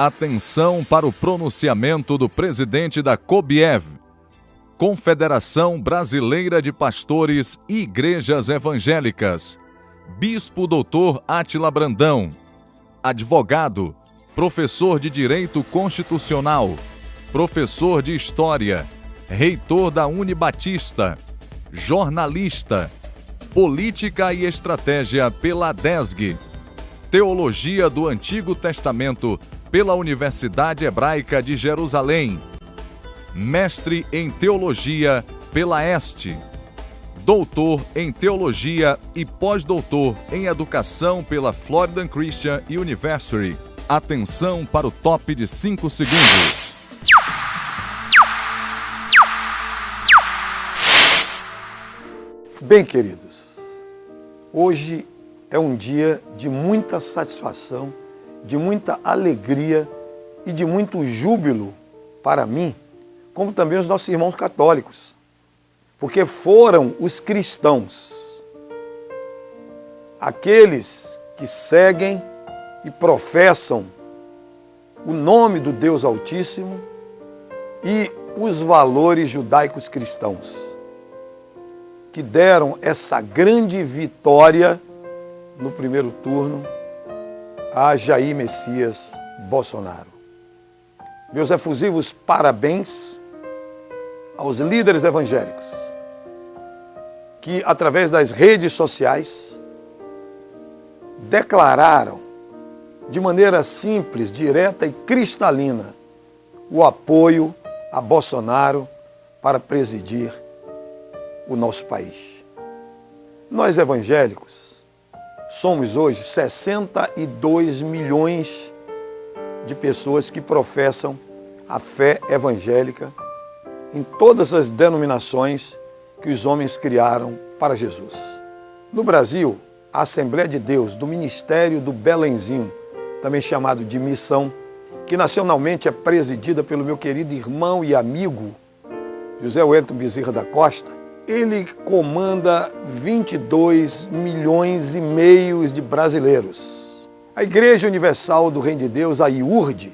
Atenção para o pronunciamento do presidente da COBIEV, Confederação Brasileira de Pastores e Igrejas Evangélicas, Bispo Dr. Átila Brandão, advogado, professor de Direito Constitucional, professor de História, reitor da Unibatista, jornalista, Política e Estratégia pela ADESG, Teologia do Antigo Testamento pela Universidade Hebraica de Jerusalém, mestre em Teologia pela ESTE, doutor em Teologia e pós-doutor em Educação pela Florida Christian University. Atenção para o top de 5 segundos. Bem, queridos, hoje é um dia de muita satisfação, de muita alegria e de muito júbilo para mim, como também os nossos irmãos católicos, porque foram os cristãos, aqueles que seguem e professam o nome do Deus Altíssimo e os valores judaicos cristãos, que deram essa grande vitória no primeiro turno a Jair Messias Bolsonaro. Meus efusivos parabéns aos líderes evangélicos que, através das redes sociais, declararam de maneira simples, direta e cristalina o apoio a Bolsonaro para presidir o nosso país. Nós evangélicos somos hoje 62 milhões de pessoas que professam a fé evangélica em todas as denominações que os homens criaram para Jesus. No Brasil, a Assembleia de Deus do Ministério do Belenzinho, também chamado de Missão, que nacionalmente é presidida pelo meu querido irmão e amigo José Wellington Bezerra da Costa, ele comanda 22 milhões e meio de brasileiros. A Igreja Universal do Reino de Deus, a IURD,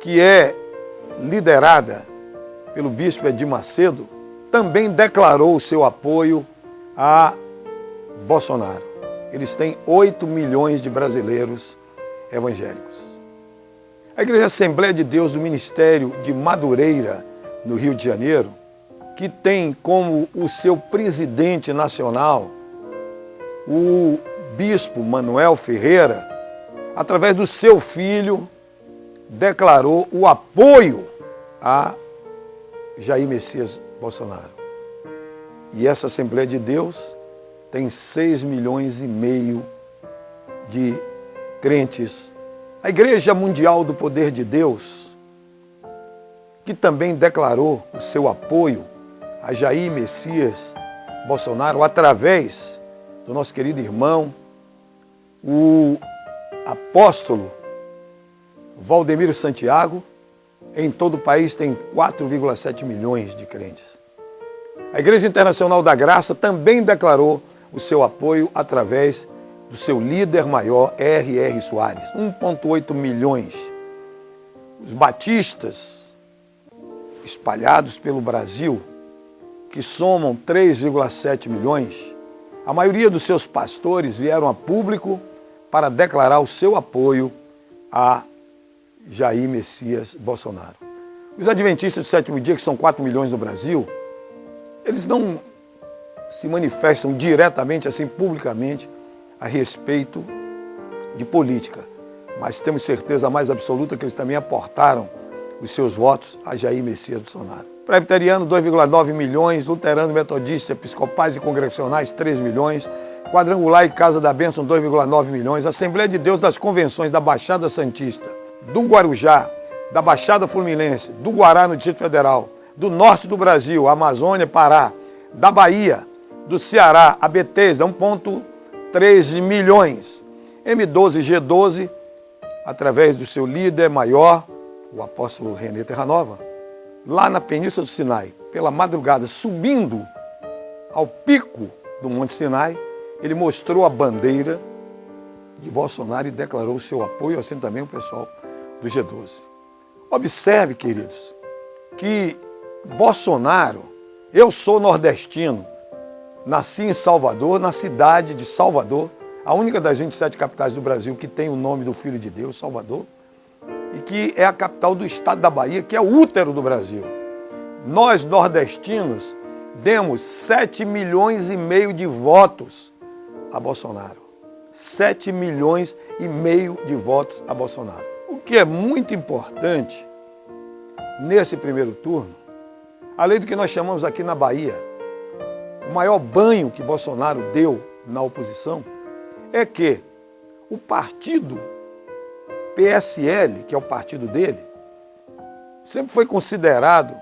que é liderada pelo bispo Edir Macedo, também declarou o seu apoio a Bolsonaro. Eles têm 8 milhões de brasileiros evangélicos. A Igreja Assembleia de Deus do Ministério de Madureira, no Rio de Janeiro, que tem como o seu presidente nacional o bispo Manuel Ferreira, através do seu filho, declarou o apoio a Jair Messias Bolsonaro. E essa Assembleia de Deus tem 6 milhões e meio de crentes. A Igreja Mundial do Poder de Deus, que também declarou o seu apoio a Jair Messias Bolsonaro, através do nosso querido irmão, o apóstolo Valdemiro Santiago. Em todo o país tem 4,7 milhões de crentes. A Igreja Internacional da Graça também declarou o seu apoio através do seu líder maior, R.R. Soares, 1,8 milhões. Os batistas espalhados pelo Brasil, que somam 3,7 milhões, a maioria dos seus pastores vieram a público para declarar o seu apoio a Jair Messias Bolsonaro. Os adventistas do sétimo dia, que são 4 milhões no Brasil, eles não se manifestam diretamente, assim, publicamente, a respeito de política, mas temos certeza mais absoluta que eles também aportaram os seus votos a Jair Messias Bolsonaro. Presbiteriano, 2,9 milhões, luterano, metodista, episcopais e congregacionais, 3 milhões, quadrangular e Casa da Bênção, 2,9 milhões, Assembleia de Deus das Convenções da Baixada Santista, do Guarujá, da Baixada Fluminense, do Guará no Distrito Federal, do Norte do Brasil, Amazônia, Pará, da Bahia, do Ceará, a Bethesda, 1,3 milhões, M12, G12, através do seu líder maior, o apóstolo René Terranova, lá na Península do Sinai, pela madrugada, subindo ao pico do Monte Sinai, ele mostrou a bandeira de Bolsonaro e declarou o seu apoio, assim também o pessoal do G12. Observe, queridos, que Bolsonaro, eu sou nordestino, nasci em Salvador, na cidade de Salvador, a única das 27 capitais do Brasil que tem o nome do Filho de Deus, Salvador, e que é a capital do estado da Bahia, que é o útero do Brasil. Nós, nordestinos, demos 7,5 milhões de votos a Bolsonaro. 7,5 milhões de votos a Bolsonaro. O que é muito importante nesse primeiro turno, além do que nós chamamos aqui na Bahia, o maior banho que Bolsonaro deu na oposição, é que o partido PSL, que é o partido dele, sempre foi considerado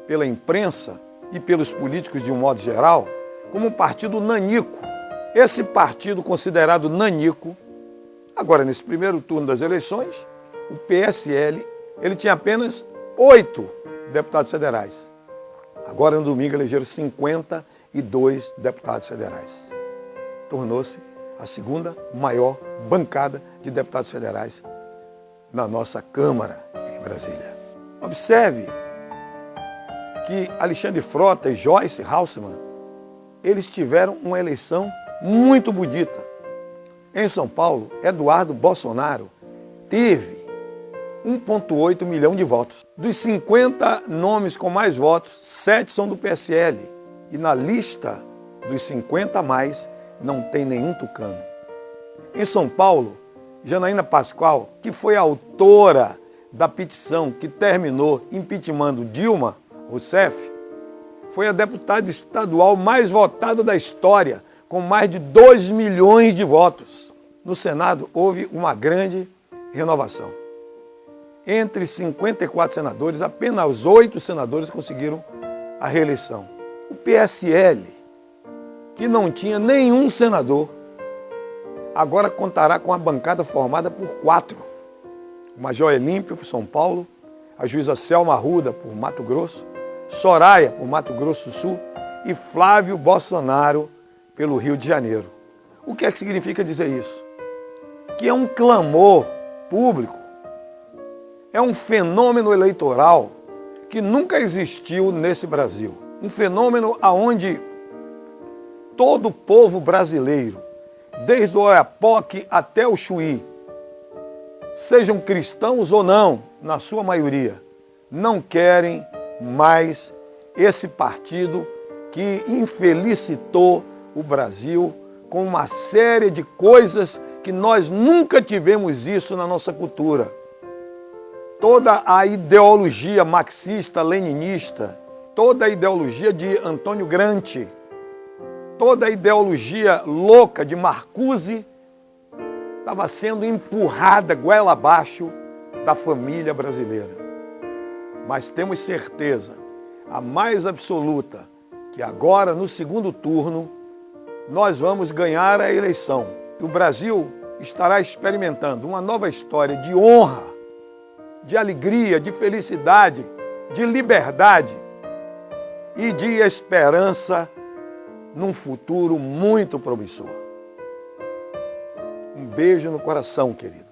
pela imprensa e pelos políticos de um modo geral como um partido nanico. Esse partido considerado nanico, agora nesse primeiro turno das eleições, o PSL, ele tinha apenas 8 deputados federais. Agora no domingo elegeram 52 deputados federais. Tornou-se a segunda maior bancada de deputados federais na nossa Câmara em Brasília. Observe que Alexandre Frota e Joyce Hasselmann, eles tiveram uma eleição muito bonita. Em São Paulo, Eduardo Bolsonaro teve 1,8 milhão de votos. Dos 50 nomes com mais votos, 7 são do PSL. E na lista dos 50 a mais, não tem nenhum tucano. Em São Paulo, Janaína Pascoal, que foi a autora da petição que terminou impeachmentando Dilma Rousseff, foi a deputada estadual mais votada da história, com mais de 2 milhões de votos. No Senado, houve uma grande renovação. Entre 54 senadores, apenas 8 senadores conseguiram a reeleição. O PSL, que não tinha nenhum senador, agora contará com a bancada formada por 4. O Major Olímpio, por São Paulo, a juíza Selma Arruda, por Mato Grosso, Soraya, por Mato Grosso do Sul, e Flávio Bolsonaro, pelo Rio de Janeiro. O que é que significa dizer isso? Que é um clamor público, é um fenômeno eleitoral que nunca existiu nesse Brasil. Um fenômeno onde todo o povo brasileiro, desde o Oiapoque até o Chuí, sejam cristãos ou não, na sua maioria, não querem mais esse partido que infelicitou o Brasil com uma série de coisas que nós nunca tivemos isso na nossa cultura. Toda a ideologia marxista-leninista, toda a ideologia de Antônio Gramsci, toda a ideologia louca de Marcuse estava sendo empurrada goela abaixo da família brasileira. Mas temos certeza, a mais absoluta, que agora, no segundo turno, nós vamos ganhar a eleição. O Brasil estará experimentando uma nova história de honra, de alegria, de felicidade, de liberdade e de esperança num futuro muito promissor. Um beijo no coração, querido.